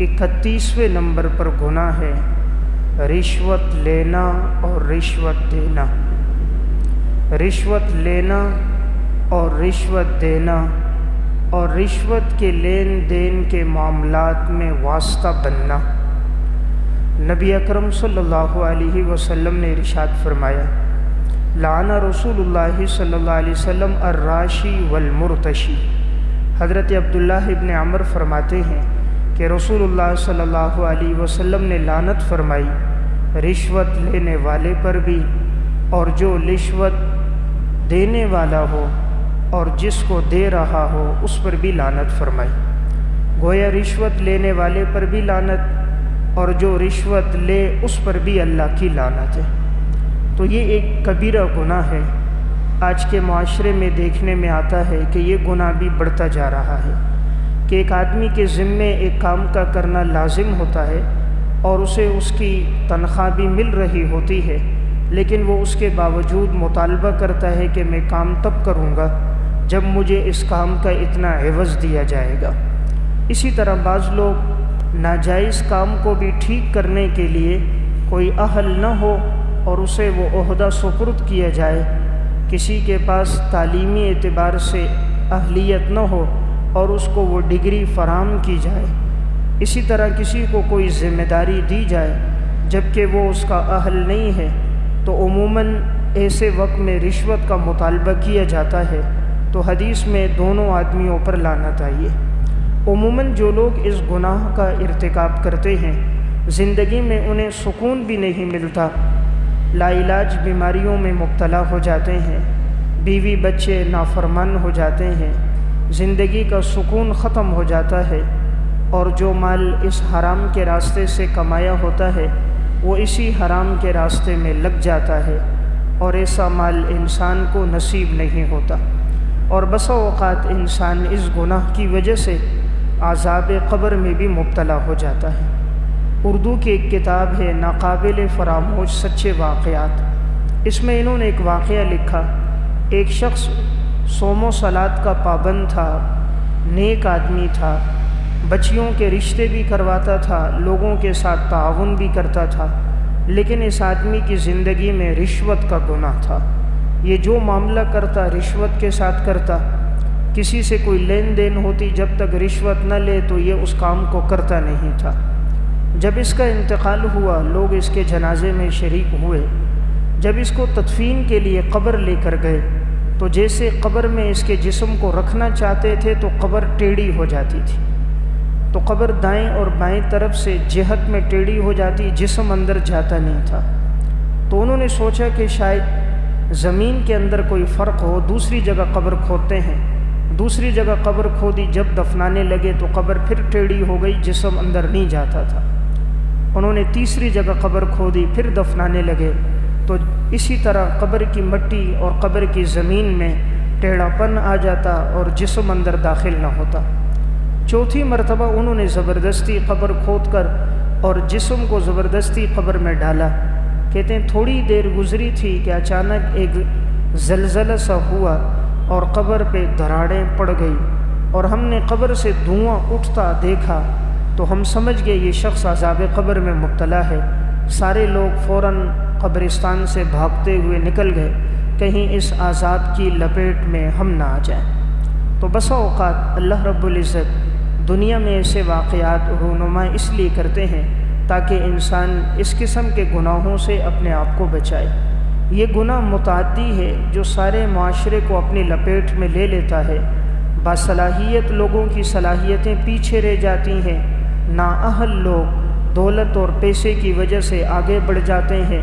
31ویں number پر گناہ ہے رشوت لینا اور رشوت دینا۔ رشوت لینا اور رشوت دینا اور رشوت کے لین دین کے معاملات میں واسطہ بننا۔ نبی اکرم صلی اللہ علیہ وسلم نے ارشاد فرمایا، لعن رسول اللہ صلی اللہ علیہ وسلم الراشی والمرتشی۔ حضرت عبداللہ ابن عمر فرماتے ہیں کہ رسول اللہ صلی اللہ علیہ وسلم نے لعنت فرمائی رشوت لینے والے پر بھی اور جو رشوت دینے والا ہو اور جس کو دے رہا ہو اس پر بھی لعنت فرمائی۔ گویا رشوت لینے والے پر بھی لعنت اور جو رشوت لے اس پر بھی اللہ کی لعنت ہے۔ تو یہ ایک کبیرہ گناہ ہے۔ آج کے معاشرے میں دیکھنے میں آتا ہے کہ یہ گناہ بھی بڑھتا جا رہا ہے کہ ایک آدمی کے ذمے ایک کام کا کرنا لازم ہوتا ہے اور اسے اس کی تنخواہ بھی مل رہی ہوتی ہے، لیکن وہ اس کے باوجود مطالبہ کرتا ہے کہ میں کام تب کروں گا جب مجھے اس کام کا اتنا عوض دیا جائے گا۔ اسی طرح بعض لوگ ناجائز کام کو بھی ٹھیک کرنے کے لیے کوئی اہل نہ ہو اور اسے وہ عہدہ سپرد کیا جائے، کسی کے پاس تعلیمی اعتبار سے اہلیت نہ ہو اور اس کو وہ ڈگری فراہم کی جائے، اسی طرح کسی کو کوئی ذمہ داری دی جائے جبکہ وہ اس کا اہل نہیں ہے، تو عموماً ایسے وقت میں رشوت کا مطالبہ کیا جاتا ہے، تو حدیث میں دونوں آدمیوں پر لعنت آئی ہے۔ عموماً جو لوگ اس گناہ کا ارتکاب کرتے ہیں زندگی میں انہیں سکون بھی نہیں ملتا، لا علاج بیماریوں میں مبتلا ہو جاتے ہیں، بیوی بچے نافرمان ہو جاتے ہیں، زندگی کا سکون ختم ہو جاتا ہے، اور جو مال اس حرام کے راستے سے کمایا ہوتا ہے وہ اسی حرام کے راستے میں لگ جاتا ہے اور ایسا مال انسان کو نصیب نہیں ہوتا، اور بسا اوقات انسان اس گناہ کی وجہ سے عذاب قبر میں بھی مبتلا ہو جاتا ہے۔ اردو کی ایک کتاب ہے ناقابل فراموش سچے واقعات، اس میں انہوں نے ایک واقعہ لکھا۔ ایک شخص صوم و صلات کا پابند تھا، نیک آدمی تھا، بچیوں کے رشتے بھی کرواتا تھا، لوگوں کے ساتھ تعاون بھی کرتا تھا، لیکن اس آدمی کی زندگی میں رشوت کا گناہ تھا۔ یہ جو معاملہ کرتا رشوت کے ساتھ کرتا، کسی سے کوئی لین دین ہوتی جب تک رشوت نہ لے تو یہ اس کام کو کرتا نہیں تھا۔ جب اس کا انتقال ہوا لوگ اس کے جنازے میں شریک ہوئے، جب اس کو تدفین کے لیے قبر لے کر گئے تو جیسے قبر میں اس کے جسم کو رکھنا چاہتے تھے تو قبر ٹیڑھی ہو جاتی تھی، تو قبر دائیں اور بائیں طرف سے جہت میں ٹیڑھی ہو جاتی، جسم اندر جاتا نہیں تھا۔ تو انہوں نے سوچا کہ شاید زمین کے اندر کوئی فرق ہو، دوسری جگہ قبر کھودتے ہیں۔ دوسری جگہ قبر کھودی، جب دفنانے لگے تو قبر پھر ٹیڑھی ہو گئی، جسم اندر نہیں جاتا تھا۔ انہوں نے تیسری جگہ قبر کھودی، پھر دفنانے لگے تو اسی طرح قبر کی مٹی اور قبر کی زمین میں ٹیڑھا پن آ جاتا اور جسم اندر داخل نہ ہوتا۔ چوتھی مرتبہ انہوں نے زبردستی قبر کھود کر اور جسم کو زبردستی قبر میں ڈالا۔ کہتے ہیں تھوڑی دیر گزری تھی کہ اچانک ایک زلزلہ سا ہوا اور قبر پہ دراڑیں پڑ گئی، اور ہم نے قبر سے دھواں اٹھتا دیکھا تو ہم سمجھ گئے یہ شخص عذاب قبر میں مبتلا ہے۔ سارے لوگ فوراً قبرستان سے بھاگتے ہوئے نکل گئے، کہیں اس عذاب کی لپیٹ میں ہم نہ آ جائیں۔ تو بسا اوقات اللہ رب العزت دنیا میں ایسے واقعات رونما اس لیے کرتے ہیں تاکہ انسان اس قسم کے گناہوں سے اپنے آپ کو بچائے۔ یہ گناہ متعدی ہے جو سارے معاشرے کو اپنی لپیٹ میں لے لیتا ہے۔ باصلاحیت لوگوں کی صلاحیتیں پیچھے رہ جاتی ہیں، نااہل لوگ دولت اور پیسے کی وجہ سے آگے بڑھ جاتے ہیں۔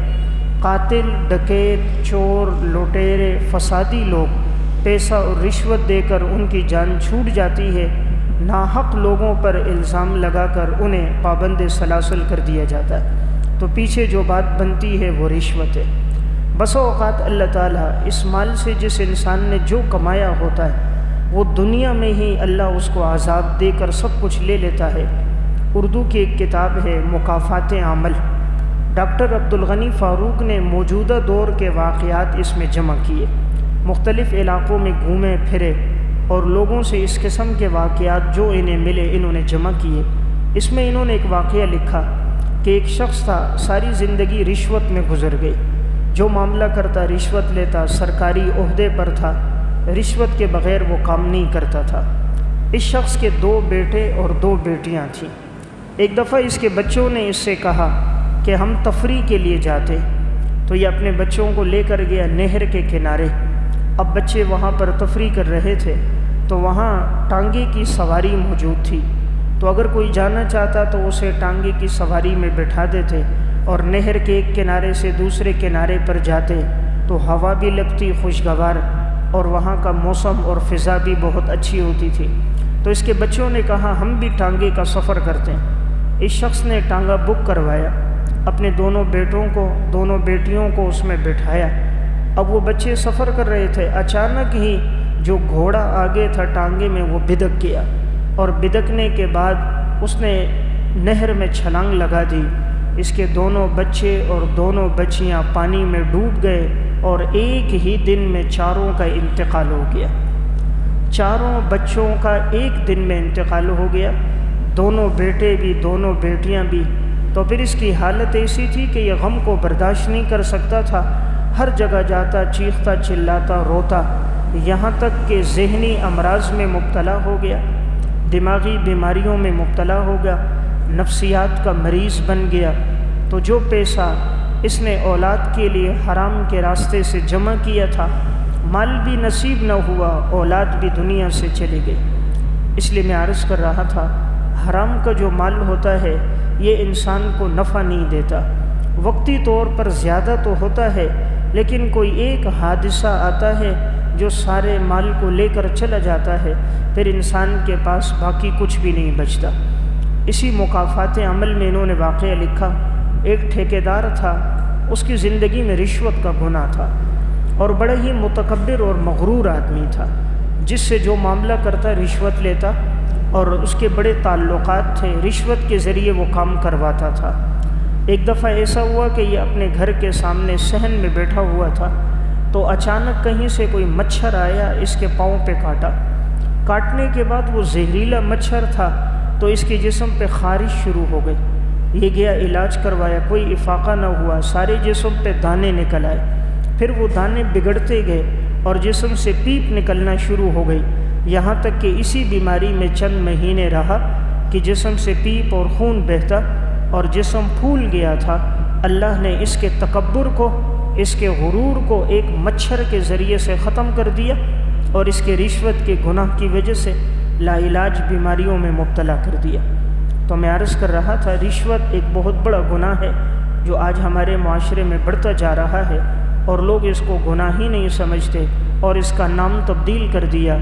قاتل، ڈکیت، چور، لٹیرے، فسادی لوگ پیسہ اور رشوت دے کر ان کی جان چھوٹ جاتی ہے، ناحق لوگوں پر الزام لگا کر انہیں پابند سلاسل کر دیا جاتا ہے، تو پیچھے جو بات بنتی ہے وہ رشوت ہے۔ بسا اوقات اللہ تعالیٰ اس مال سے جس انسان نے جو کمایا ہوتا ہے وہ دنیا میں ہی اللہ اس کو عذاب دے کر سب کچھ لے لیتا ہے۔ اردو کی ایک کتاب ہے مکافات عمل، ڈاکٹر عبدالغنی فاروق نے موجودہ دور کے واقعات اس میں جمع کیے، مختلف علاقوں میں گھومے پھرے اور لوگوں سے اس قسم کے واقعات جو انہیں ملے انہوں نے جمع کیے۔ اس میں انہوں نے ایک واقعہ لکھا کہ ایک شخص تھا، ساری زندگی رشوت میں گزر گئی، جو معاملہ کرتا رشوت لیتا، سرکاری عہدے پر تھا، رشوت کے بغیر وہ کام نہیں کرتا تھا۔ اس شخص کے 2 بیٹے اور 2 بیٹیاں تھیں۔ ایک دفعہ اس کے بچوں نے اس سے کہا کہ ہم تفریح کے لیے جاتے، تو یہ اپنے بچوں کو لے کر گیا نہر کے کنارے۔ اب بچے وہاں پر تفریح کر رہے تھے، تو وہاں ٹانگے کی سواری موجود تھی، تو اگر کوئی جانا چاہتا تو اسے ٹانگے کی سواری میں بٹھا دیتے اور نہر کے ایک کنارے سے دوسرے کنارے پر جاتے، تو ہوا بھی لگتی خوشگوار اور وہاں کا موسم اور فضا بھی بہت اچھی ہوتی تھی۔ تو اس کے بچوں نے کہا ہم بھی ٹانگے کا سفر کرتے ہیں۔ اس شخص نے ٹانگا بک کروایا، اپنے دونوں بیٹوں کو، دونوں بیٹیوں کو اس میں بٹھایا۔ اب وہ بچے سفر کر رہے تھے، اچانک ہی جو گھوڑا آگے تھا ٹانگے میں وہ بدک گیا، اور بدکنے کے بعد اس نے نہر میں چھلانگ لگا دی۔ اس کے دونوں بچے اور دونوں بچیاں پانی میں ڈوب گئے، اور ایک ہی دن میں 4 کا انتقال ہو گیا۔ 4 بچوں کا ایک دن میں انتقال ہو گیا، دونوں بیٹے بھی دونوں بیٹیاں بھی۔ تو پھر اس کی حالت ایسی تھی کہ یہ غم کو برداشت نہیں کر سکتا تھا، ہر جگہ جاتا، چیختا چلاتا، روتا، یہاں تک کہ ذہنی امراض میں مبتلا ہو گیا، دماغی بیماریوں میں مبتلا ہو گیا، نفسیات کا مریض بن گیا۔ تو جو پیسہ اس نے اولاد کے لیے حرام کے راستے سے جمع کیا تھا، مال بھی نصیب نہ ہوا، اولاد بھی دنیا سے چلی گئی۔ اس لیے میں عرض کر رہا تھا، حرام کا جو مال ہوتا ہے یہ انسان کو نفع نہیں دیتا، وقتی طور پر زیادہ تو ہوتا ہے، لیکن کوئی ایک حادثہ آتا ہے جو سارے مال کو لے کر چلا جاتا ہے، پھر انسان کے پاس باقی کچھ بھی نہیں بچتا۔ اسی مکافات عمل میں انہوں نے واقعہ لکھا، ایک ٹھیکیدار تھا، اس کی زندگی میں رشوت کا گناہ تھا، اور بڑا ہی متکبر اور مغرور آدمی تھا، جس سے جو معاملہ کرتا رشوت لیتا، اور اس کے بڑے تعلقات تھے، رشوت کے ذریعے وہ کام کرواتا تھا۔ ایک دفعہ ایسا ہوا کہ یہ اپنے گھر کے سامنے صحن میں بیٹھا ہوا تھا، تو اچانک کہیں سے کوئی مچھر آیا، اس کے پاؤں پہ کاٹا۔ کاٹنے کے بعد وہ زہریلا مچھر تھا، تو اس کے جسم پہ خارش شروع ہو گئی۔ یہ گیا علاج کروایا، کوئی افاقہ نہ ہوا، سارے جسم پہ دانے نکل آئے۔ پھر وہ دانے بگڑتے گئے اور جسم سے پیپ نکلنا شروع ہو گئی، یہاں تک کہ اسی بیماری میں چند مہینے رہا کہ جسم سے پیپ اور خون بہتا اور جسم پھول گیا تھا۔ اللہ نے اس کے تکبر کو، اس کے غرور کو ایک مچھر کے ذریعے سے ختم کر دیا، اور اس کے رشوت کے گناہ کی وجہ سے لا علاج بیماریوں میں مبتلا کر دیا۔ تو میں عرض کر رہا تھا، رشوت ایک بہت بڑا گناہ ہے جو آج ہمارے معاشرے میں بڑھتا جا رہا ہے، اور لوگ اس کو گناہ ہی نہیں سمجھتے اور اس کا نام تبدیل کر دیا۔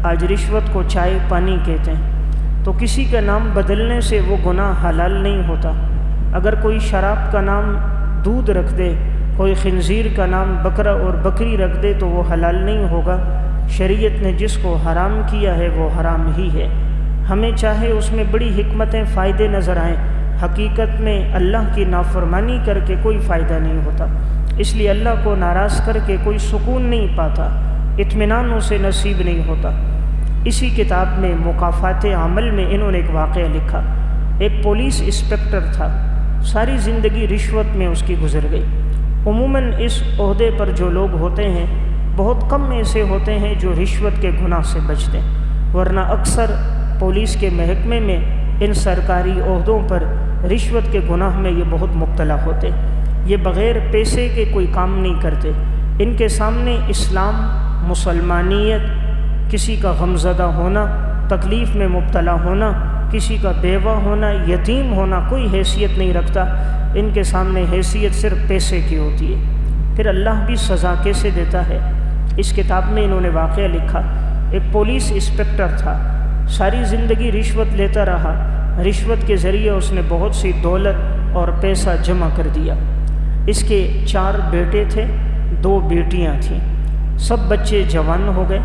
آج رشوت کو چائے پانی کہتے ہیں، تو کسی کا نام بدلنے سے وہ گناہ حلال نہیں ہوتا۔ اگر کوئی شراب کا نام دودھ رکھ دے، کوئی خنزیر کا نام بکرا اور بکری رکھ دے، تو وہ حلال نہیں ہوگا۔ شریعت نے جس کو حرام کیا ہے وہ حرام ہی ہے، ہمیں چاہے اس میں بڑی حکمتیں، فائدے نظر آئیں، حقیقت میں اللہ کی نافرمانی کر کے کوئی فائدہ نہیں ہوتا۔ اس لیے اللہ کو ناراض کر کے کوئی سکون نہیں پاتا، اطمینان اسے نصیب نہیں ہوتا۔ اسی کتاب میں مکافات عمل میں انہوں نے ایک واقعہ لکھا، ایک پولیس انسپکٹر تھا، ساری زندگی رشوت میں اس کی گزر گئی۔ عموماً اس عہدے پر جو لوگ ہوتے ہیں، بہت کم ایسے ہوتے ہیں جو رشوت کے گناہ سے بچتے ہیں، ورنہ اکثر پولیس کے محکمے میں ان سرکاری عہدوں پر رشوت کے گناہ میں یہ بہت مبتلا ہوتے۔ یہ بغیر پیسے کے کوئی کام نہیں کرتے، ان کے سامنے اسلام، مسلمانیت، کسی کا غمزدہ ہونا، تکلیف میں مبتلا ہونا، کسی کا بیوہ ہونا، یتیم ہونا کوئی حیثیت نہیں رکھتا، ان کے سامنے حیثیت صرف پیسے کی ہوتی ہے۔ پھر اللہ بھی سزا کیسے دیتا ہے؟ اس کتاب میں انہوں نے واقعہ لکھا، ایک پولیس انسپکٹر تھا، ساری زندگی رشوت لیتا رہا، رشوت کے ذریعے اس نے بہت سی دولت اور پیسہ جمع کر دیا۔ اس کے 4 بیٹے تھے، 2 بیٹیاں تھیں، سب بچے جوان ہو گئے،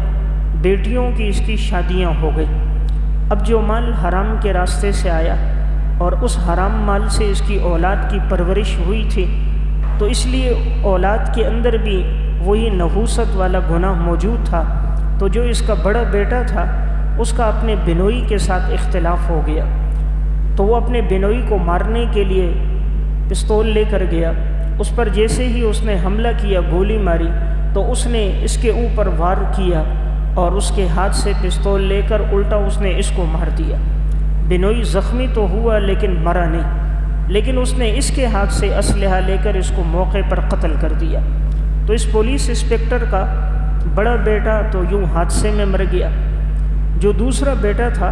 بیٹیوں کی اس کی شادیاں ہو گئی۔ اب جو مال حرام کے راستے سے آیا اور اس حرام مال سے اس کی اولاد کی پرورش ہوئی تھی، تو اس لیے اولاد کے اندر بھی وہی نحوست والا گناہ موجود تھا۔ تو جو اس کا بڑا بیٹا تھا، اس کا اپنے بنوئی کے ساتھ اختلاف ہو گیا، تو وہ اپنے بینوئی کو مارنے کے لیے پستول لے کر گیا۔ اس پر جیسے ہی اس نے حملہ کیا، گولی ماری، تو اس نے اس کے اوپر وار کیا اور اس کے ہاتھ سے پستول لے کر الٹا اس نے اس کو مار دیا۔ بینوئی زخمی تو ہوا لیکن مرا نہیں، لیکن اس نے اس کے ہاتھ سے اسلحہ لے کر اس کو موقع پر قتل کر دیا۔ تو اس پولیس انسپکٹر کا بڑا بیٹا تو یوں حادثے میں مر گیا۔ جو دوسرا بیٹا تھا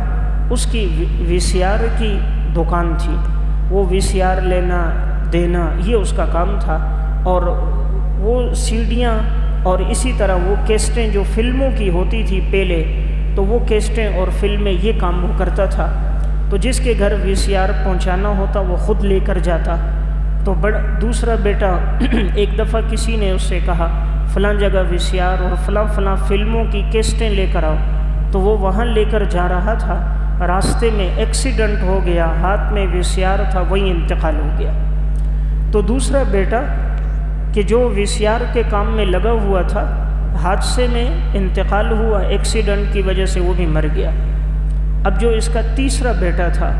اس کی وی سی آر کی دکان تھی، وہ وی سی آر لینا دینا یہ اس کا کام تھا، اور وہ سیڈیاں اور اسی طرح وہ کیسٹیں جو فلموں کی ہوتی تھی پہلے، تو وہ کیسٹیں اور فلمیں یہ کام وہ کرتا تھا۔ تو جس کے گھر وی سی آر پہنچانا ہوتا وہ خود لے کر جاتا۔ تو دوسرا بیٹا ایک دفعہ کسی نے اس سے کہا فلاں جگہ وی سی آر اور فلاں فلاں فلموں کی کیسٹیں لے کر آؤ، تو وہ وہاں لے کر جا رہا تھا، راستے میں ایکسیڈنٹ ہو گیا، ہاتھ میں وی سی آر تھا، وہیں انتقال ہو گیا۔ تو دوسرا بیٹا کہ جو وی سی آر کے کام میں لگا ہوا تھا، حادثے میں انتقال ہوا، ایکسیڈنٹ کی وجہ سے وہ بھی مر گیا۔ اب جو اس کا تیسرا بیٹا تھا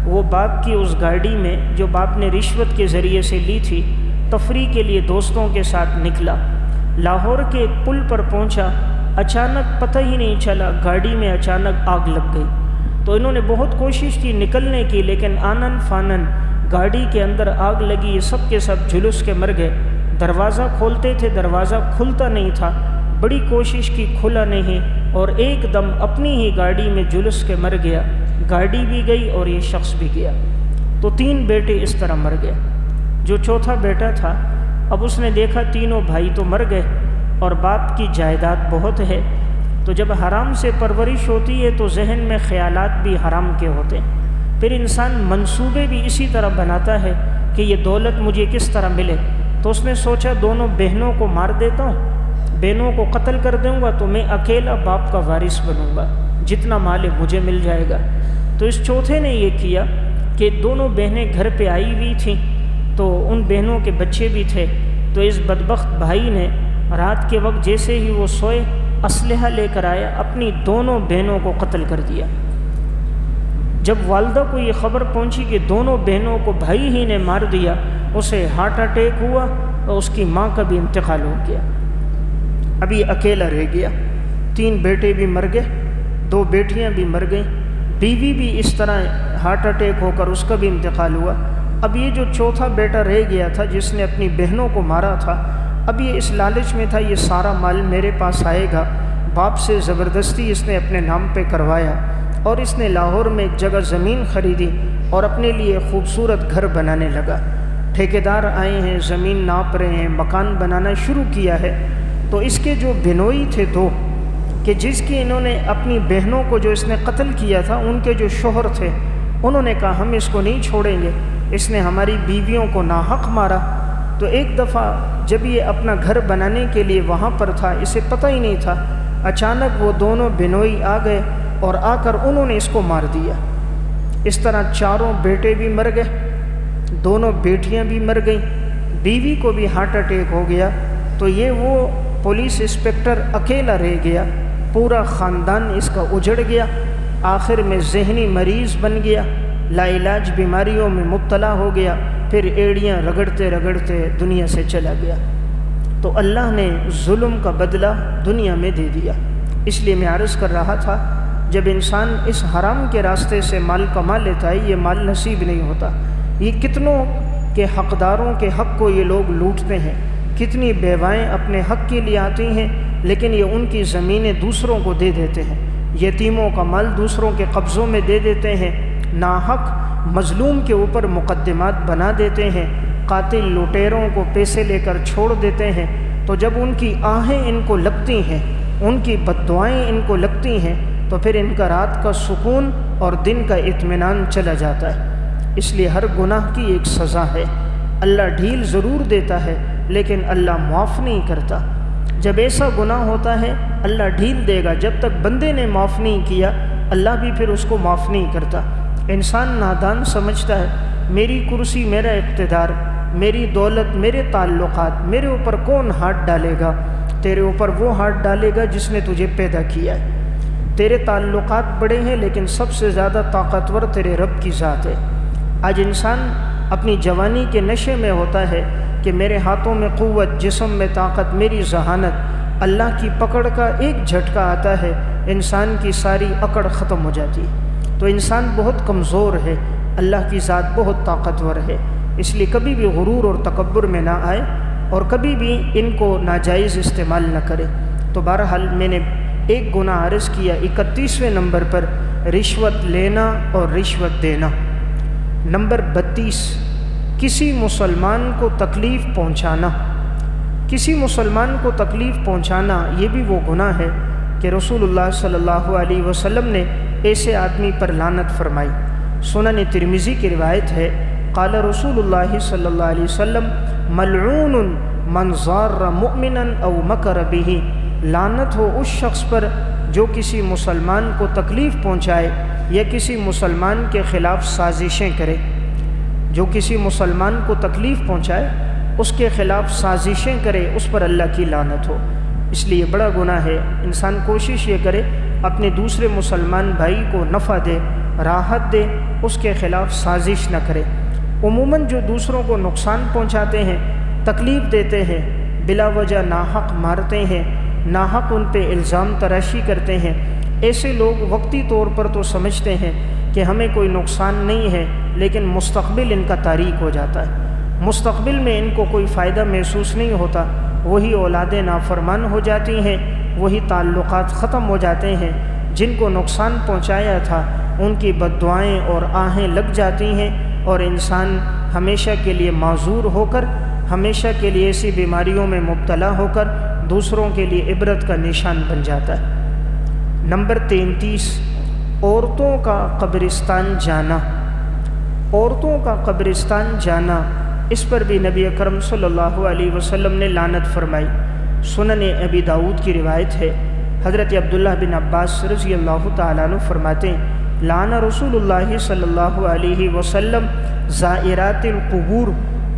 وہ باپ کی اس گاڑی میں جو باپ نے رشوت کے ذریعے سے لی تھی، تفریح کے لیے دوستوں کے ساتھ نکلا، لاہور کے ایک پل پر پہنچا، اچانک پتہ ہی نہیں چلا گاڑی میں اچانک آگ لگ گئی۔ تو انہوں نے بہت کوشش کی نکلنے کی، لیکن آنن فانن گاڑی کے اندر آگ لگی، یہ سب کے سب جھلس کے مر گئے۔ دروازہ کھولتے تھے، دروازہ کھلتا نہیں تھا، بڑی کوشش کی، کھلا نہیں، اور ایک دم اپنی ہی گاڑی میں جھلس کے مر گیا، گاڑی بھی گئی اور یہ شخص بھی گیا۔ تو 3 بیٹے اس طرح مر گئے۔ جو چوتھا بیٹا تھا اب اس نے دیکھا تینوں بھائی تو مر گئے اور باپ کی جائیداد بہت ہے، تو جب حرام سے پرورش ہوتی ہے تو ذہن میں خیالات بھی حرام کے ہوتے ہیں، پھر انسان منصوبے بھی اسی طرح بناتا ہے کہ یہ دولت مجھے کس طرح ملے۔ تو اس نے سوچا دونوں بہنوں کو مار دیتا ہوں، بہنوں کو قتل کر دوں گا تو میں اکیلا باپ کا وارث بنوں گا، جتنا مال ہے مجھے مل جائے گا۔ تو اس چوتھے نے یہ کیا کہ دونوں بہنیں گھر پہ آئی ہوئی تھیں، تو ان بہنوں کے بچے بھی تھے، تو اس بدبخت بھائی نے رات کے وقت جیسے ہی وہ سوئے اسلحہ لے کر آیا، اپنی دونوں بہنوں کو قتل کر دیا۔ جب والدہ کو یہ خبر پہنچی کہ دونوں بہنوں کو بھائی ہی نے مار دیا، اسے ہارٹ اٹیک ہوا اور اس کی ماں کا بھی انتقال ہو گیا۔ ابھی اکیلا رہ گیا، 3 بیٹے بھی مر گئے، 2 بیٹیاں بھی مر گئیں، بیوی بھی اس طرح ہارٹ اٹیک ہو کر اس کا بھی انتقال ہوا۔ اب یہ جو چوتھا بیٹا رہ گیا تھا جس نے اپنی بہنوں کو مارا تھا، اب یہ اس لالچ میں تھا یہ سارا مال میرے پاس آئے گا، باپ سے زبردستی اس نے اپنے نام پہ کروایا، اور اس نے لاہور میں ایک جگہ زمین خریدی اور اپنے لیے خوبصورت گھر بنانے لگا۔ ٹھیکیدار آئے ہیں، زمین ناپ رہے ہیں، مکان بنانا شروع کیا ہے۔ تو اس کے جو بنوئی تھے 2 کہ جس کی انہوں نے اپنی بہنوں کو جو اس نے قتل کیا تھا، ان کے جو شوہر تھے، انہوں نے کہا ہم اس کو نہیں چھوڑیں گے، اس نے ہماری بیویوں کو ناحق مارا۔ تو ایک دفعہ جب یہ اپنا گھر بنانے کے لیے وہاں پر تھا، اسے پتہ ہی نہیں تھا، اچانک وہ دونوں بنوئی آ گئے اور آ کر انہوں نے اس کو مار دیا۔ اس طرح 4 بیٹے بھی مر گئے، 2 بیٹیاں بھی مر گئیں، بیوی کو بھی ہارٹ اٹیک ہو گیا۔ تو یہ وہ پولیس انسپکٹر اکیلا رہ گیا، پورا خاندان اس کا اجڑ گیا، آخر میں ذہنی مریض بن گیا، لا علاج بیماریوں میں مبتلا ہو گیا، پھر ایڑیاں رگڑتے رگڑتے دنیا سے چلا گیا۔ تو اللہ نے ظلم کا بدلہ دنیا میں دے دیا۔ اس لیے میں عرض کر رہا تھا، جب انسان اس حرام کے راستے سے مال کما لیتا ہے، یہ مال نصیب نہیں ہوتا۔ یہ کتنوں کے حقداروں کے حق کو یہ لوگ لوٹتے ہیں، کتنی بیوائیں اپنے حق کے لیے آتی ہیں، لیکن یہ ان کی زمینیں دوسروں کو دے دیتے ہیں، یتیموں کا مال دوسروں کے قبضوں میں دے دیتے ہیں، ناحق مظلوم کے اوپر مقدمات بنا دیتے ہیں، قاتل لوٹیروں کو پیسے لے کر چھوڑ دیتے ہیں۔ تو جب ان کی آہیں ان کو لگتی ہیں، ان کی بددعائیں ان کو لگتی ہیں، تو پھر ان کا رات کا سکون اور دن کا اطمینان چلا جاتا ہے۔ اس لیے ہر گناہ کی ایک سزا ہے، اللہ ڈھیل ضرور دیتا ہے لیکن اللہ معاف نہیں کرتا۔ جب ایسا گناہ ہوتا ہے اللہ ڈھیل دے گا، جب تک بندے نے معاف نہیں کیا اللہ بھی پھر اس کو معاف نہیں کرتا۔ انسان نادان سمجھتا ہے میری کرسی، میرا اقتدار، میری دولت، میرے تعلقات، میرے اوپر کون ہاتھ ڈالے گا؟ تیرے اوپر وہ ہاتھ ڈالے گا جس نے تجھے پیدا کیا ہے۔ تیرے تعلقات بڑے ہیں لیکن سب سے زیادہ طاقتور تیرے رب کی ذات ہے۔ آج انسان اپنی جوانی کے نشے میں ہوتا ہے کہ میرے ہاتھوں میں قوت، جسم میں طاقت، میری ذہانت، اللہ کی پکڑ کا ایک جھٹکا آتا ہے، انسان کی ساری اکڑ ختم ہو جاتی ہے۔ تو انسان بہت کمزور ہے، اللہ کی ذات بہت طاقتور ہے، اس لیے کبھی بھی غرور اور تکبر میں نہ آئے اور کبھی بھی ان کو ناجائز استعمال نہ کرے۔ تو بہرحال میں نے ایک گناہ عرض کیا، 31ویں نمبر پر رشوت لینا اور رشوت دینا۔ نمبر 32، کسی مسلمان کو تکلیف پہنچانا۔ کسی مسلمان کو تکلیف پہنچانا یہ بھی وہ گناہ ہے کہ رسول اللہ صلی اللہ علیہ وسلم نے ایسے آدمی پر لعنت فرمائی۔ سنن ترمذی کی روایت ہے، قال رسول اللہ صلی اللہ علیہ وسلم ملعون من ضار مؤمنا او مکر به، لعنت ہو اس شخص پر جو کسی مسلمان کو تکلیف پہنچائے یا کسی مسلمان کے خلاف سازشیں کرے۔ جو کسی مسلمان کو تکلیف پہنچائے، اس کے خلاف سازشیں کرے، اس پر اللہ کی لعنت ہو۔ اس لیے بڑا گناہ ہے، انسان کوشش یہ کرے اپنے دوسرے مسلمان بھائی کو نفع دے، راحت دے، اس کے خلاف سازش نہ کرے۔ عموماً جو دوسروں کو نقصان پہنچاتے ہیں، تکلیف دیتے ہیں، بلا وجہ ناحق مارتے ہیں، ناحق ان پہ الزام تراشی کرتے ہیں، ایسے لوگ وقتی طور پر تو سمجھتے ہیں کہ ہمیں کوئی نقصان نہیں ہے، لیکن مستقبل ان کا تاریک ہو جاتا ہے، مستقبل میں ان کو کوئی فائدہ محسوس نہیں ہوتا، وہی اولادیں نافرمان ہو جاتی ہیں، وہی تعلقات ختم ہو جاتے ہیں، جن کو نقصان پہنچایا تھا ان کی بد دعائیں اور آہیں لگ جاتی ہیں، اور انسان ہمیشہ کے لیے معذور ہو کر، ہمیشہ کے لیے ایسی بیماریوں میں مبتلا ہو کر دوسروں کے لیے عبرت کا نشان بن جاتا ہے۔ نمبر 33، عورتوں کا قبرستان جانا۔ عورتوں کا قبرستان جانا، اس پر بھی نبی اکرم صلی اللہ علیہ وسلم نے لعنت فرمائی۔ سنن ابی داؤد کی روایت ہے، حضرت عبداللہ بن عباس رضی اللہ تعالیٰ عنہ فرماتے ہیں، لعن رسول اللہ صلی اللہ علیہ وسلم زائرات القبور،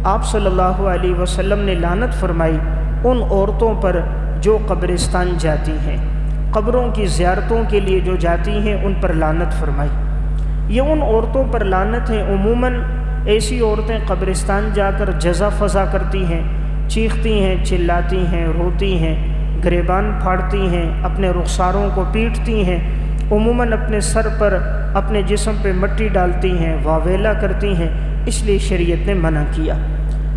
آپ صلی اللہ علیہ وسلم نے لعنت فرمائی ان عورتوں پر جو قبرستان جاتی ہیں، قبروں کی زیارتوں کے لیے جو جاتی ہیں ان پر لعنت فرمائی۔ یہ ان عورتوں پر لعنت ہے، عموماً ایسی عورتیں قبرستان جا کر جزا فضا کرتی ہیں، چیختی ہیں، چلاتی ہیں، روتی ہیں، گریبان پھاڑتی ہیں، اپنے رخساروں کو پیٹتی ہیں، عموماً اپنے سر پر، اپنے جسم پہ مٹی ڈالتی ہیں، واویلا کرتی ہیں، اس لیے شریعت نے منع کیا۔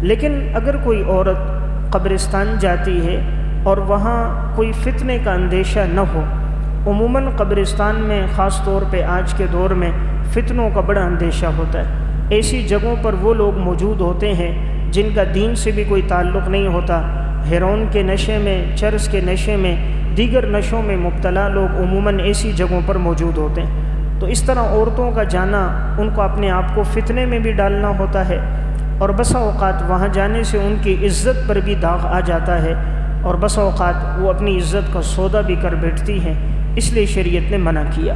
لیکن اگر کوئی عورت قبرستان جاتی ہے اور وہاں کوئی فتنے کا اندیشہ نہ ہو، عموماً قبرستان میں خاص طور پہ آج کے دور میں فتنوں کا بڑا اندیشہ ہوتا ہے، ایسی جگہوں پر وہ لوگ موجود ہوتے ہیں جن کا دین سے بھی کوئی تعلق نہیں ہوتا، ہیرون کے نشے میں، چرس کے نشے میں، دیگر نشوں میں مبتلا لوگ عموماً ایسی جگہوں پر موجود ہوتے ہیں۔ تو اس طرح عورتوں کا جانا ان کو اپنے آپ کو فتنے میں بھی ڈالنا ہوتا ہے، اور بسا اوقات وہاں جانے سے ان کی عزت پر بھی داغ آ جاتا ہے، اور بسا اوقات وہ اپنی عزت کا سودا بھی کر بیٹھتی ہیں، اس لیے شریعت نے منع کیا۔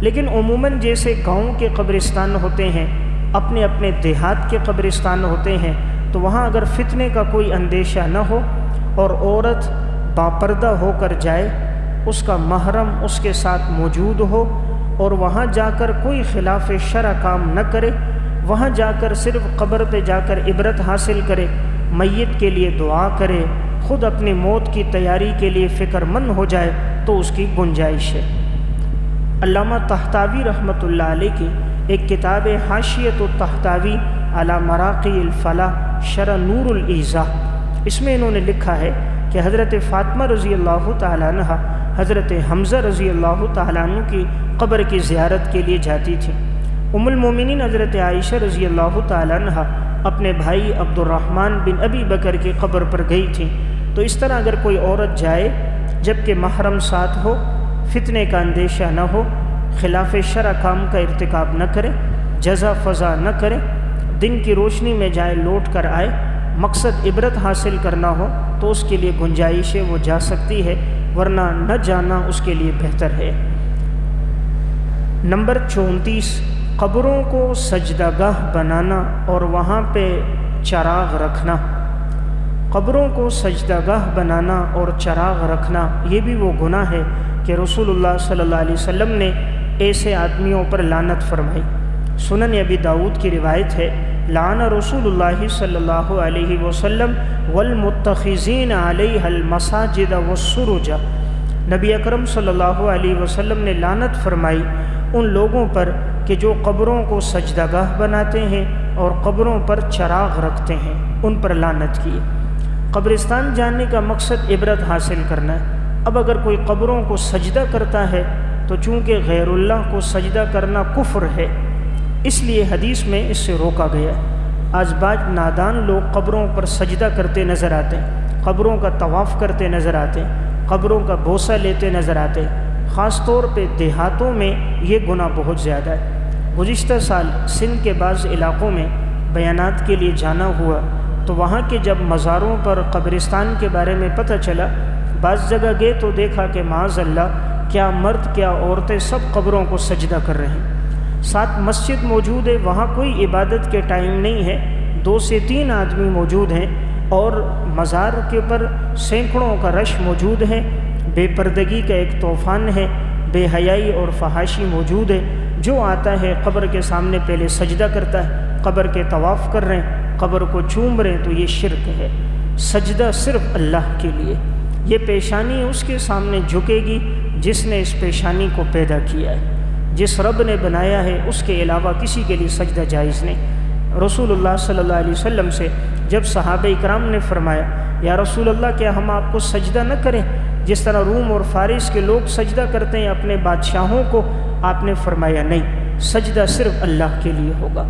لیکن عموماً جیسے گاؤں کے قبرستان ہوتے ہیں، اپنے اپنے دیہات کے قبرستان ہوتے ہیں، تو وہاں اگر فتنے کا کوئی اندیشہ نہ ہو اور عورت باپردہ ہو کر جائے، اس کا محرم اس کے ساتھ موجود ہو، اور وہاں جا کر کوئی خلاف شرع کام نہ کرے، وہاں جا کر صرف قبر پہ جا کر عبرت حاصل کرے، میت کے لیے دعا کرے، خود اپنی موت کی تیاری کے لیے فکر مند ہو جائے، تو اس کی گنجائش ہے۔ علامہ طحطاوی رحمۃ اللہ علیہ کی ایک کتاب حاشیۃ الطحطاوی علی مراقی الفلاح شرح نور الایضاح، اس میں انہوں نے لکھا ہے کہ حضرت فاطمہ رضی اللہ تعالیٰ عنہ حضرت حمزہ رضی اللہ تعالیٰ عنہ کی قبر کی زیارت کے لیے جاتی تھی۔ ام المومنین حضرت عائشہ رضی اللہ تعالیٰ عنہ اپنے بھائی عبد الرحمن بن ابی بکر کی قبر پر گئی تھیں۔ تو اس طرح اگر کوئی عورت جائے جبکہ محرم ساتھ ہو، فتنے کا اندیشہ نہ ہو، خلاف شرع کام کا ارتکاب نہ کرے، جزا فضا نہ کرے، دن کی روشنی میں جائے، لوٹ کر آئے، مقصد عبرت حاصل کرنا ہو، تو اس کے لیے گنجائش ہے، وہ جا سکتی ہے، ورنہ نہ جانا اس کے لیے بہتر ہے۔ نمبر 34، قبروں کو سجدہ گاہ بنانا اور وہاں پہ چراغ رکھنا۔ قبروں کو سجدہ گاہ بنانا اور چراغ رکھنا یہ بھی وہ گناہ ہے کہ رسول اللہ صلی اللہ علیہ وسلم نے ایسے آدمیوں پر لعنت فرمائی۔ سنن ابی داود کی روایت ہے، لعن رسول اللہ صلی اللہ علیہ وسلم والمتخذین علیہ المساجد والسرج، نبی اکرم صلی اللہ علیہ وسلم نے لعنت فرمائی ان لوگوں پر کہ جو قبروں کو سجدہ گاہ بناتے ہیں اور قبروں پر چراغ رکھتے ہیں، ان پر لعنت کی۔ قبرستان جانے کا مقصد عبرت حاصل کرنا ہے۔ اب اگر کوئی قبروں کو سجدہ کرتا ہے تو چونکہ غیر اللہ کو سجدہ کرنا کفر ہے، اس لیے حدیث میں اس سے روکا گیا ہے۔ آج بعض نادان لوگ قبروں پر سجدہ کرتے نظر آتے ہیں، قبروں کا طواف کرتے نظر آتے ہیں، قبروں کا بوسہ لیتے نظر آتے ہیں۔ خاص طور پہ دیہاتوں میں یہ گناہ بہت زیادہ ہے۔ گزشتہ سال سندھ کے بعض علاقوں میں بیانات کے لیے جانا ہوا تو وہاں کے جب مزاروں پر قبرستان کے بارے میں پتہ چلا، بعض جگہ گئے تو دیکھا کہ معاذ اللہ کیا مرد کیا عورتیں سب قبروں کو سجدہ کر رہے ہیں۔ ساتھ مسجد موجود ہے، وہاں کوئی عبادت کے ٹائم نہیں ہے، 2 سے 3 آدمی موجود ہیں اور مزار کے پر سینکڑوں کا رش موجود ہے۔ بے پردگی کا ایک طوفان ہے، بے حیائی اور فحاشی موجود ہے۔ جو آتا ہے قبر کے سامنے پہلے سجدہ کرتا ہے، قبر کے طواف کر رہے ہیں، قبر کو چوم رہے ہیں، تو یہ شرک ہے۔ سجدہ صرف اللہ کے لیے، یہ پیشانی اس کے سامنے جھکے گی جس نے اس پیشانی کو پیدا کیا ہے، جس رب نے بنایا ہے، اس کے علاوہ کسی کے لیے سجدہ جائز نہیں۔ رسول اللہ صلی اللہ علیہ وسلم سے جب صحابہ اکرام نے فرمایا یا رسول اللہ کیا ہم آپ کو سجدہ نہ کریں جس طرح روم اور فارس کے لوگ سجدہ کرتے ہیں اپنے بادشاہوں کو، آپ نے فرمایا نہیں، سجدہ صرف اللہ کے لیے ہوگا۔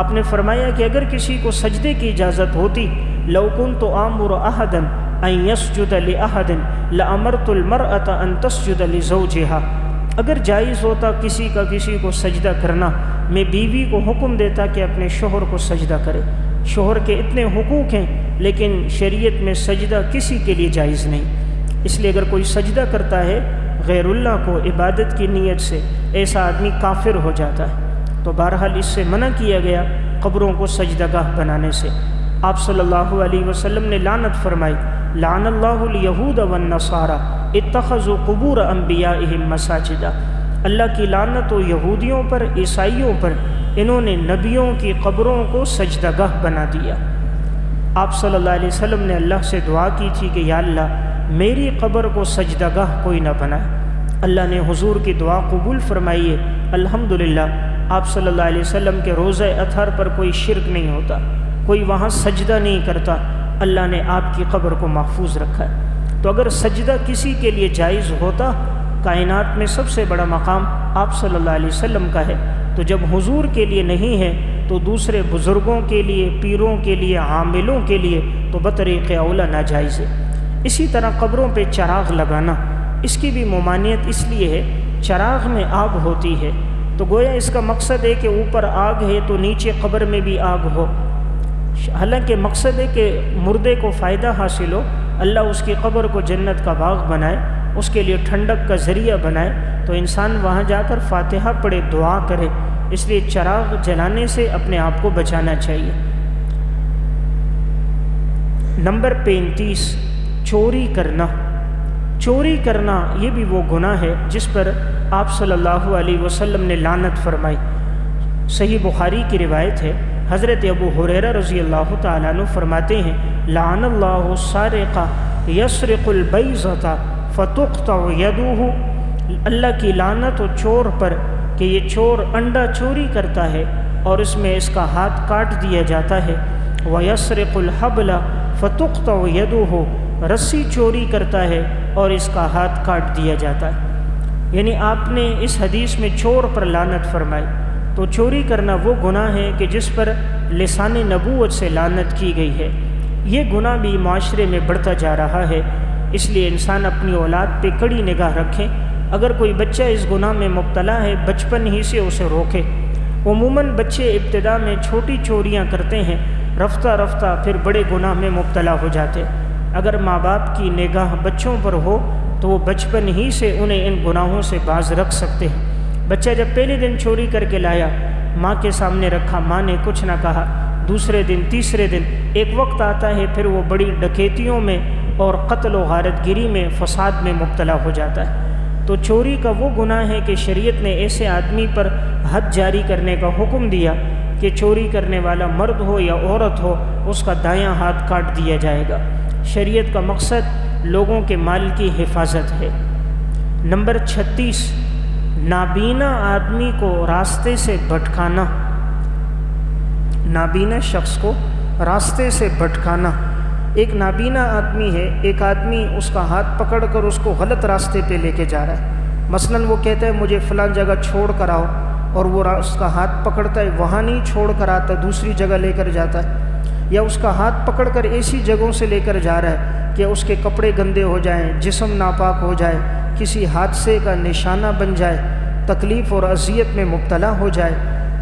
آپ نے فرمایا کہ اگر کسی کو سجدے کی اجازت ہوتی، لو کنت آمر احدا ان یسجد لاحد لامرت المرأة ان تسجد لزوجها، اگر جائز ہوتا کسی کا کسی کو سجدہ کرنا، میں بیوی کو حکم دیتا کہ اپنے شوہر کو سجدہ کرے۔ شوہر کے اتنے حقوق ہیں لیکن شریعت میں سجدہ کسی کے لیے جائز نہیں۔ اس لیے اگر کوئی سجدہ کرتا ہے غیر اللہ کو عبادت کی نیت سے، ایسا آدمی کافر ہو جاتا ہے۔ تو بہرحال اس سے منع کیا گیا قبروں کو سجدہ گاہ بنانے سے۔ آپ صلی اللہ علیہ وسلم نے لعنت فرمائی، لعن اللہ الیہود والنصارى اتخذوا قبور انبیائہم مساجدا، اللہ کی لعنت و یہودیوں پر، عیسائیوں پر، انہوں نے نبیوں کی قبروں کو سجدہ گاہ بنا دیا۔ آپ صلی اللہ علیہ وسلم نے اللہ سے دعا کی تھی کہ یا اللہ میری قبر کو سجدہ گاہ کوئی نہ بنائے۔ اللہ نے حضور کی دعا قبول فرمائی ہے، الحمدللہ۔ آپ صلی اللہ علیہ وسلم کے روزہ اطہر پر کوئی شرک نہیں ہوتا، کوئی وہاں سجدہ نہیں کرتا، اللہ نے آپ کی قبر کو محفوظ رکھا ہے۔ تو اگر سجدہ کسی کے لیے جائز ہوتا، کائنات میں سب سے بڑا مقام آپ صلی اللہ علیہ وسلم کا ہے، تو جب حضور کے لیے نہیں ہے تو دوسرے بزرگوں کے لیے، پیروں کے لیے، عاملوں کے لیے تو بطریق اولا ناجائز ہے۔ اسی طرح قبروں پہ چراغ لگانا، اس کی بھی ممانعت اس لیے ہے، چراغ میں آگ ہوتی ہے تو گویا اس کا مقصد ہے کہ اوپر آگ ہے تو نیچے قبر میں بھی آگ ہو، حالانکہ مقصد ہے کہ مردے کو فائدہ حاصل ہو، اللہ اس کی قبر کو جنت کا باغ بنائے، اس کے لیے ٹھنڈک کا ذریعہ بنائے، تو انسان وہاں جا کر فاتحہ پڑھے، دعا کرے۔ اس لیے چراغ جلانے سے اپنے آپ کو بچانا چاہیے۔ نمبر 35، چوری کرنا۔ چوری کرنا یہ بھی وہ گناہ ہے جس پر آپ صلی اللہ علیہ وسلم نے لعنت فرمائی۔ صحیح بخاری کی روایت ہے، حضرت ابو ہریرہ رضی اللہ تعالیٰ عنہ فرماتے ہیں، لعن اللہ السارق یسرق البیضۃ فتقطع یدہ، اللہ کی لعنت و چور پر کہ یہ چور انڈا چوری کرتا ہے اور اس میں اس کا ہاتھ کاٹ دیا جاتا ہے۔ وَيَسْرِقُ الْحَبْلَ فَتُقْطَعُ يَدُهُ، رسی چوری کرتا ہے اور اس کا ہاتھ کاٹ دیا جاتا ہے۔ یعنی آپ نے اس حدیث میں چور پر لعنت فرمائی۔ تو چوری کرنا وہ گناہ ہے کہ جس پر لسان نبوت سے لعنت کی گئی ہے۔ یہ گناہ بھی معاشرے میں بڑھتا جا رہا ہے، اس لیے انسان اپنی اولاد پہ کڑی نگاہ رکھے۔ اگر کوئی بچہ اس گناہ میں مبتلا ہے، بچپن ہی سے اسے روکے۔ عموماً بچے ابتدا میں چھوٹی چوریاں کرتے ہیں، رفتہ رفتہ پھر بڑے گناہ میں مبتلا ہو جاتے۔ اگر ماں باپ کی نگاہ بچوں پر ہو تو وہ بچپن ہی سے انہیں ان گناہوں سے باز رکھ سکتے ہیں۔ بچہ جب پہلے دن چوری کر کے لایا، ماں کے سامنے رکھا، ماں نے کچھ نہ کہا، دوسرے دن، تیسرے دن، ایک وقت آتا ہے پھر وہ بڑی ڈکیتیوں میں اور قتل و غارت گری میں، فساد میں مبتلا ہو جاتا ہے۔ تو چوری کا وہ گناہ ہے کہ شریعت نے ایسے آدمی پر حد جاری کرنے کا حکم دیا کہ چوری کرنے والا مرد ہو یا عورت ہو، اس کا دایاں ہاتھ کاٹ دیا جائے گا۔ شریعت کا مقصد لوگوں کے مال کی حفاظت ہے۔ نمبر 36، نابینا آدمی کو راستے سے بھٹکانا۔ نابینا شخص کو راستے سے بھٹکانا۔ ایک نابینا آدمی ہے، ایک آدمی اس کا ہاتھ پکڑ کر اس کو غلط راستے پہ لے کے جا رہا ہے۔ مثلاً وہ کہتا ہے مجھے فلاں جگہ چھوڑ کر آؤ، اور وہ اس کا ہاتھ پکڑتا ہے، وہاں نہیں چھوڑ کر آتا، دوسری جگہ لے کر جاتا ہے، یا اس کا ہاتھ پکڑ کر ایسی جگہوں سے لے کر جا رہا ہے کہ اس کے کپڑے گندے ہو جائیں، جسم ناپاک ہو جائے، کسی حادثے کا نشانہ بن جائے، تکلیف اور اذیت میں مبتلا ہو جائے۔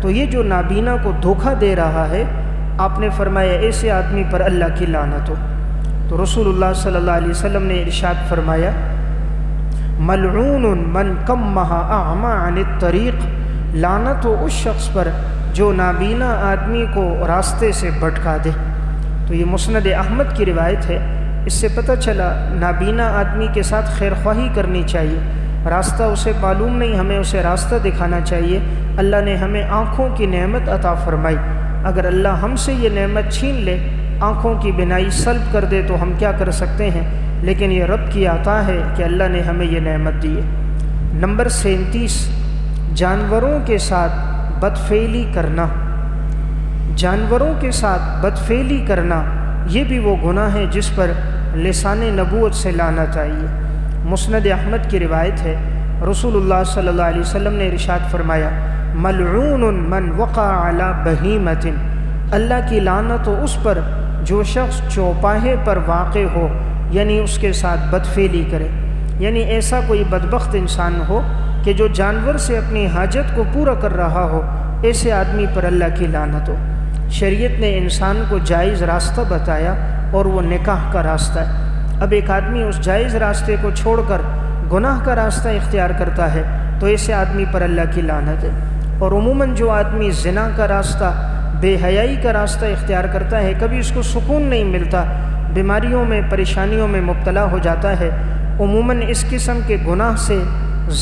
تو یہ جو نابینا کو دھوکہ دے رہا ہے، آپ نے فرمایا ایسے آدمی پر اللہ کی لعنت ہو۔ تو رسول اللہ صلی اللہ علیہ وسلم نے ارشاد فرمایا، ملعون من کمہ اعمی عن الطریق، لعنت ہو اس شخص پر جو نابینا آدمی کو راستے سے بھٹکا دے۔ تو یہ مسند احمد کی روایت ہے۔ اس سے پتہ چلا نابینا آدمی کے ساتھ خیر خواہی کرنی چاہیے، راستہ اسے معلوم نہیں، ہمیں اسے راستہ دکھانا چاہیے۔ اللہ نے ہمیں آنکھوں کی نعمت عطا فرمائی، اگر اللہ ہم سے یہ نعمت چھین لے، آنکھوں کی بینائی سلب کر دے تو ہم کیا کر سکتے ہیں؟ لیکن یہ رب کی عطا ہے کہ اللہ نے ہمیں یہ نعمت دی ہے۔ نمبر 37، جانوروں کے ساتھ بدفعلی کرنا۔ جانوروں کے ساتھ بدفعلی کرنا یہ بھی وہ گناہ ہے جس پر لسان نبوت سے لعنت آئی ہے۔ مسند احمد کی روایت ہے، رسول اللہ صلی اللہ علیہ وسلم نے ارشاد فرمایا، ملعون من وقع علی بہیمۃ، اللہ کی لعنت ہو اس پر جو شخص چوپاہے پر واقع ہو، یعنی اس کے ساتھ بدفعلی کرے، یعنی ایسا کوئی بدبخت انسان ہو کہ جو جانور سے اپنی حاجت کو پورا کر رہا ہو، ایسے آدمی پر اللہ کی لعنت ہو۔ شریعت نے انسان کو جائز راستہ بتایا اور وہ نکاح کا راستہ ہے۔ اب ایک آدمی اس جائز راستے کو چھوڑ کر گناہ کا راستہ اختیار کرتا ہے تو ایسے آدمی پر اللہ کی لعنت ہے۔ اور عموماً جو آدمی زنا کا راستہ، بے حیائی کا راستہ اختیار کرتا ہے، کبھی اس کو سکون نہیں ملتا، بیماریوں میں، پریشانیوں میں مبتلا ہو جاتا ہے۔ عموماً اس قسم کے گناہ سے،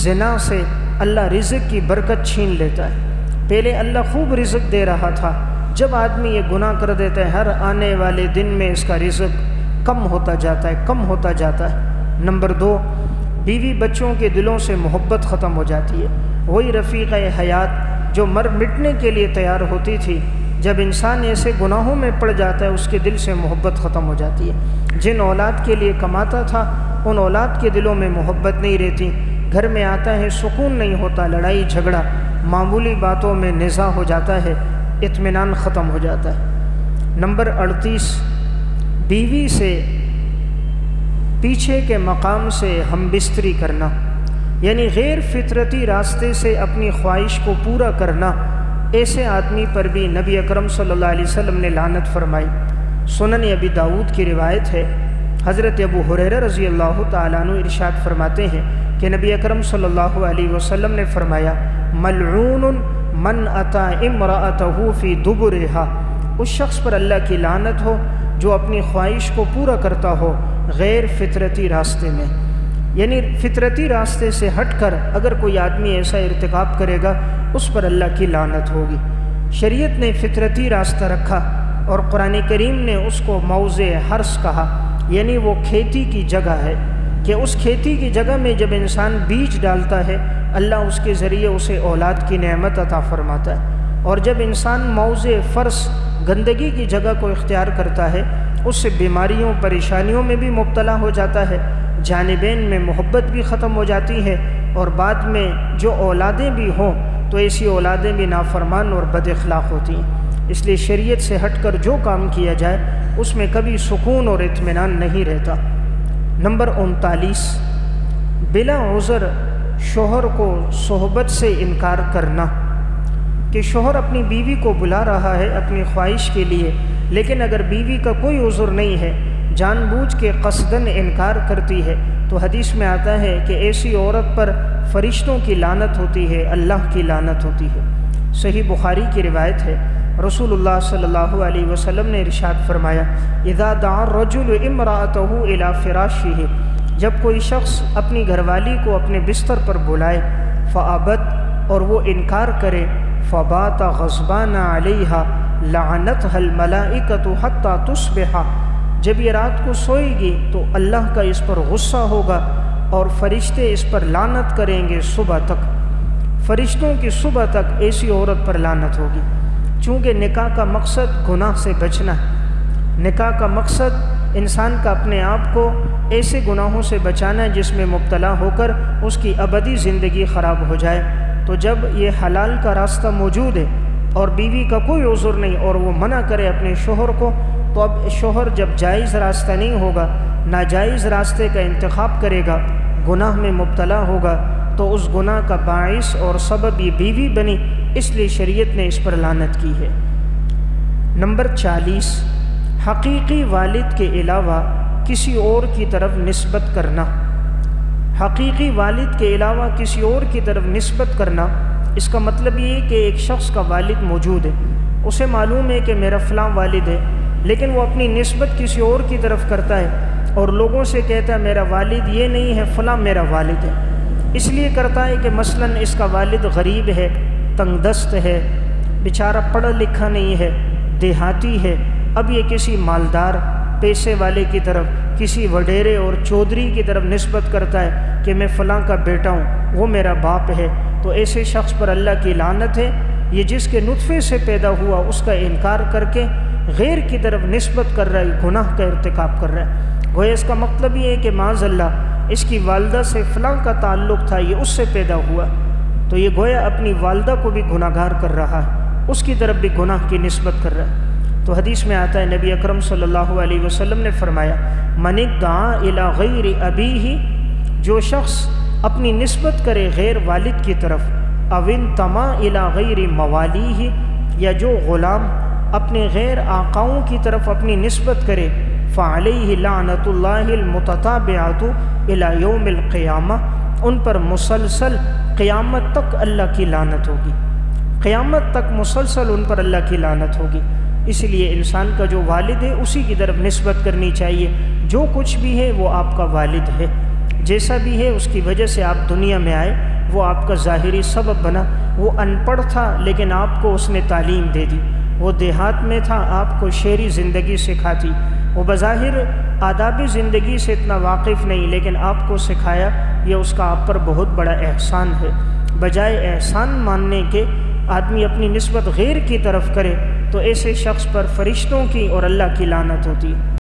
زنا سے اللہ رزق کی برکت چھین لیتا ہے۔ پہلے اللہ خوب رزق دے رہا تھا، جب آدمی یہ گناہ کر دیتا ہے، ہر آنے والے دن میں اس کا رزق کم ہوتا جاتا ہے، کم ہوتا جاتا ہے۔ نمبر 2، بیوی بچوں کے دلوں سے محبت ختم ہو جاتی ہے۔ وہی رفیق حیات جو مٹنے کے لیے تیار ہوتی تھی، جب انسان ایسے گناہوں میں پڑ جاتا ہے اس کے دل سے محبت ختم ہو جاتی ہے۔ جن اولاد کے لیے کماتا تھا ان اولاد کے دلوں میں محبت نہیں رہتی، گھر میں آتا ہے سکون نہیں ہوتا، لڑائی جھگڑا، معمولی باتوں میں نزاع ہو جاتا ہے، اطمینان ختم ہو جاتا ہے۔ نمبر 38، بیوی سے پیچھے کے مقام سے ہم بستری کرنا، یعنی غیر فطرتی راستے سے اپنی خواہش کو پورا کرنا، ایسے آدمی پر بھی نبی اکرم صلی اللہ علیہ وسلم نے لعنت فرمائی۔ سنن ابی داؤد کی روایت ہے، حضرت ابو ہریرہ رضی اللہ تعالیٰ عنہ ارشاد فرماتے ہیں کہ نبی اکرم صلی اللہ علیہ وسلم نے فرمایا، ملعون من اتی امرأتہ فی دبرہا، اس شخص پر اللہ کی لعنت ہو جو اپنی خواہش کو پورا کرتا ہو غیر فطرتی راستے میں، یعنی فطرتی راستے سے ہٹ کر اگر کوئی آدمی ایسا ارتکاب کرے گا اس پر اللہ کی لعنت ہوگی۔ شریعت نے فطرتی راستہ رکھا اور قرآن کریم نے اس کو موضع حرث کہا، یعنی وہ کھیتی کی جگہ ہے، کہ اس کھیتی کی جگہ میں جب انسان بیج ڈالتا ہے اللہ اس کے ذریعے اسے اولاد کی نعمت عطا فرماتا ہے، اور جب انسان موضع فرض گندگی کی جگہ کو اختیار کرتا ہے اس سے بیماریوں پریشانیوں میں بھی مبتلا ہو جاتا ہے، جانبین میں محبت بھی ختم ہو جاتی ہے، اور بعد میں جو اولادیں بھی ہوں تو ایسی اولادیں بھی نافرمان اور بد اخلاق ہوتی ہیں۔ اس لیے شریعت سے ہٹ کر جو کام کیا جائے اس میں کبھی سکون اور اطمینان نہیں رہتا۔ نمبر 39، بلا عذر شوہر کو صحبت سے انکار کرنا، کہ شوہر اپنی بیوی کو بلا رہا ہے اپنی خواہش کے لیے، لیکن اگر بیوی کا کوئی عذر نہیں ہے، جان بوجھ کے قصداً انکار کرتی ہے، تو حدیث میں آتا ہے کہ ایسی عورت پر فرشتوں کی لعنت ہوتی ہے، اللہ کی لعنت ہوتی ہے۔ صحیح بخاری کی روایت ہے، رسول اللہ صلی اللہ علیہ وسلم نے ارشاد فرمایا، اذا دعا الرجل امرأته الى فراشہ، جب کوئی شخص اپنی گھر والی کو اپنے بستر پر بلائے فابت اور وہ انکار کرے فبات غضبان علیہا لعنتها الملائکۃ حتی تصبح، جب یہ رات کو سوئے گی تو اللہ کا اس پر غصہ ہوگا اور فرشتے اس پر لعنت کریں گے صبح تک، فرشتوں کی صبح تک ایسی عورت پر لعنت ہوگی۔ چونکہ نکاح کا مقصد گناہ سے بچنا ہے، نکاح کا مقصد انسان کا اپنے آپ کو ایسے گناہوں سے بچانا ہے جس میں مبتلا ہو کر اس کی ابدی زندگی خراب ہو جائے۔ تو جب یہ حلال کا راستہ موجود ہے اور بیوی کا کوئی عذر نہیں اور وہ منع کرے اپنے شوہر کو، تو اب شوہر جب جائز راستہ نہیں ہوگا، ناجائز راستے کا انتخاب کرے گا، گناہ میں مبتلا ہوگا، تو اس گناہ کا باعث اور سبب یہ بیوی بنی، اس لیے شریعت نے اس پر لعنت کی ہے۔ نمبر 40، حقیقی والد کے علاوہ کسی اور کی طرف نسبت کرنا۔ حقیقی والد کے علاوہ کسی اور کی طرف نسبت کرنا، اس کا مطلب یہ ہے کہ ایک شخص کا والد موجود ہے، اسے معلوم ہے کہ میرا فلاں والد ہے، لیکن وہ اپنی نسبت کسی اور کی طرف کرتا ہے اور لوگوں سے کہتا ہے میرا والد یہ نہیں ہے، فلاں میرا والد ہے۔ اس لیے کرتا ہے کہ مثلاً اس کا والد غریب ہے، تنگ دست ہے، بیچارہ پڑھا لکھا نہیں ہے، دیہاتی ہے، اب یہ کسی مالدار پیسے والے کی طرف، کسی وڈیرے اور چودھری کی طرف نسبت کرتا ہے کہ میں فلاں کا بیٹا ہوں، وہ میرا باپ ہے، تو ایسے شخص پر اللہ کی لعنت ہے۔ یہ جس کے نطفے سے پیدا ہوا اس کا انکار کر کے غیر کی طرف نسبت کر رہا ہے، گناہ کا ارتکاب کر رہا ہے۔ گویا اس کا مطلب یہ ہے کہ معاذ اللہ اس کی والدہ سے فلاں کا تعلق تھا، یہ اس سے پیدا ہوا، تو یہ گویا اپنی والدہ کو بھی گناہ گار کر رہا ہے، اس کی طرف بھی گناہ کی نسبت کر رہا ہے۔ تو حدیث میں آتا ہے نبی اکرم صلی اللہ علیہ وسلم نے فرمایا من ادعا الی غیر ابیہ، جو شخص اپنی نسبت کرے غیر والد کی طرف، او انتما الی غیر موالیہ، یا جو غلام اپنے غیر آقاؤں کی طرف اپنی نسبت کرے، فعلیہ لعنت اللہ المتتابعۃ الی یوم القیامہ، ان پر مسلسل قیامت تک اللہ کی لعنت ہوگی، قیامت تک مسلسل ان پر اللہ کی لعنت ہوگی۔ اس لیے انسان کا جو والد ہے اسی کی طرف نسبت کرنی چاہیے، جو کچھ بھی ہے وہ آپ کا والد ہے، جیسا بھی ہے اس کی وجہ سے آپ دنیا میں آئے، وہ آپ کا ظاہری سبب بنا، وہ ان پڑھ تھا لیکن آپ کو اس نے تعلیم دے دی، وہ دیہات میں تھا آپ کو شہری زندگی سکھاتی، وہ بظاہر آدابی زندگی سے اتنا واقف نہیں لیکن آپ کو سکھایا، یہ اس کا آپ پر بہت بڑا احسان ہے۔ بجائے احسان ماننے کے آدمی اپنی نسبت غیر کی طرف کرے تو ایسے شخص پر فرشتوں کی اور اللہ کی لعنت ہوتی ہے۔